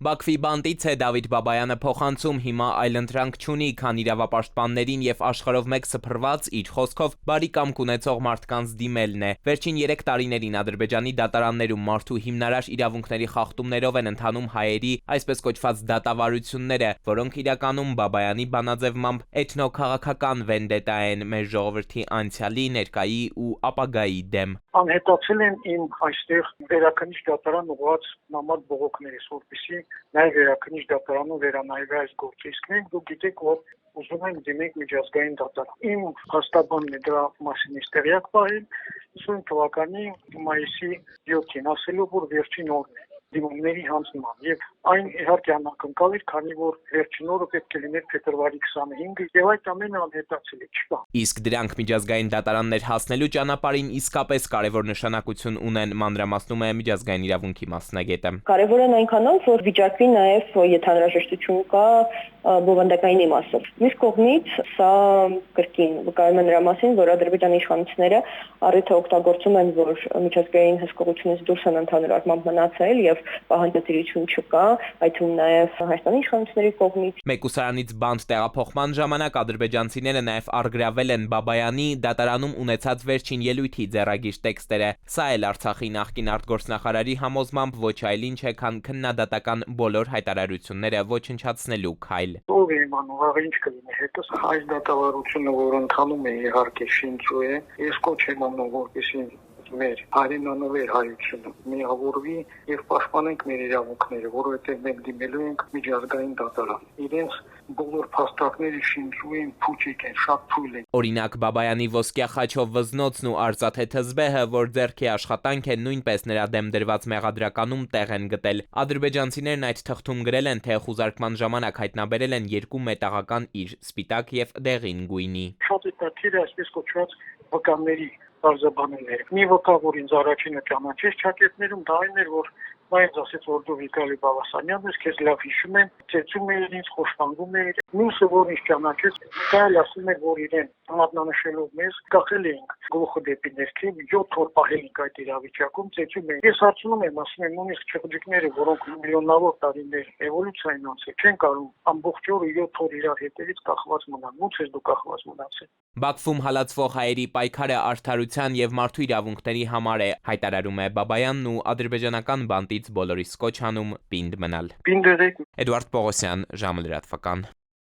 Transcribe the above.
Բաքվի բանտից է Դավիթ Բաբայանը փոխանցում հիմա այլընտրանք չունի, քան իրավապաշտպաններին եւ աշխարհով մեկ սփռված, իր խոսքով, բարի կամք ունեցող մարդկանց դիմելն է։ Վերջին 3 տարիներին Ադրբեջանի դատարաններում մարդու հիմնարար իրավունքների խախտումներով են ընթանում հայերի այսպես կոչված դատավարությունները, որոնք իրականում Բաբայանի բանաձևմամբ էթնոքաղաքական վենդետա են մեր ժողովրդի անցյալի, ներկայի ու ապագայի դեմ։ Անհետացել են իմ այստեղ վերաքննիչ դատարան ուղղված նամակ բողոքներս, որպեսզի նաև վերաքննիչ դատարանում վերանայվի այս գործը։ Իսկ մենք դուք գիտեք, որ ուզում ենք դիմենք միջազգային դատարան։ Իմ հաստատանն է դրա մասին տեղյակ պահել 50 թվականի մայիսի 7-ին, ասելով, որ վերջին օրն է դիմումների հանձնման եւ այն իհարկե անակնկալ էր, քանի որ վերջին օրը պետք է լիներ փետրվարի 25-ը եւ այդ ամենը անհետացել է, չկա։ Իսկ դրանք միջազգային դատարաններ հասնելու ճանապարհին իսկապես կարևոր նշանակություն ունեն, մանրամասնում է միջազգային իրավունքի մասնագետը։ Կարևոր են այնքանով, որ վիճակվի նաեւ եթե անհրաժեշտություն կա բովանդակային իմաստով։ Մյուս կողմից սա կրկին վկայում է նրա մասին, որ Ադրբեջանի իշխանությունները առիթը օգտագործում են, որ միջազգային հսկողությունից դուրս են ընդհանուր առմամբ մնացել եւ պահանջատիրություն չկա, այդ թվում նաեւ Հայաստանի իշխանությունների կողմից։ Մեկուսարանից բանտ տեղափոխման ժամանակ ադրբեջանցիները նաեւ առգրավել են Բաբայանի դատարանում ունեցած վերջին ելույթի ձեռագիր տեքստերը։ Սա էլ Արցախի նախկին արտգործնախարարի համոզմամբ ոչ այլ ինչ է, քան քննադատական բոլոր հայտարարությունները ոչնչացնելու քայլ։ Ով է իմանում, ինչ կլինի հետս, այս դատավարությունը, որ ընթանում է, իհարկե շինչու է, ես կոչ եմ անում, որպեսզի մեր հայրենանվեր հայությունը միավորվի եւ պաշտպանենք մեր իրավունքները, որովհետեւ մենք դիմելու ենք միջազգային դատարան։ Իրենց բոլոր փաստարկները շինչու են, փուչիկ են, շատ թույլ են։ Օրինակ Բաբայանի ոսկյա խաչով վզնոցն ու արծաթե թզբեհը, որ ձեռքի աշխատանք են, նույնպես նրա դեմ դրված մեղադրականում տեղ են գտել։ Ադրբեջանցիներն այդ թղթում գրել են, թե խուզարկման ժամանակ հայտնաբերել են 2 մետաղական իր՝ սպիտակ եւ դեղին գույնի։ Շատ հետաքրքիր է այսպես կոչված վկաների բարձաբանելները։ Մի վկա, որ ինձ առաջինը ճանաչեց ճակետներում, դա այն էր, որ Բայց ասեց, որ դու Վիտալի Բալասանյանն ես, քեզ լավ հիշում եմ, ծեծում էիր ինձ, խոշտանգում էիր։ Մյուսը, որ ինձ ճանաչեց, դա էլ ասում էր, որ իրեն մատնանշելով մեզ կախել էինք գլուխը դեպի ներքև, 7 օր պահել ենք այդ իրավիճակում, ծեծում էինք։ Ես հարցնում եմ, ասում եմ, նույնիսկ չղջիկները, որոնք միլիոնավոր տարիներ էվոլյուցիա են անցել, չեն կարող ամբողջ օրը 7 օր իրար հետևից կախված մնալ։ Ո՞նց ես դու կախված մնացել։ Բաքվում հալածվող հայերի պայքարը արդարության եւ մարդու իրավունքների համար է, հայտարարում է Բաբայանն ու ադրբեջանական բանտի բոլորիս կոչ անում պինդ մնալ։ Պինդ եղեք։ Էդուարդ Պողոսյան, ժամը լրատվական։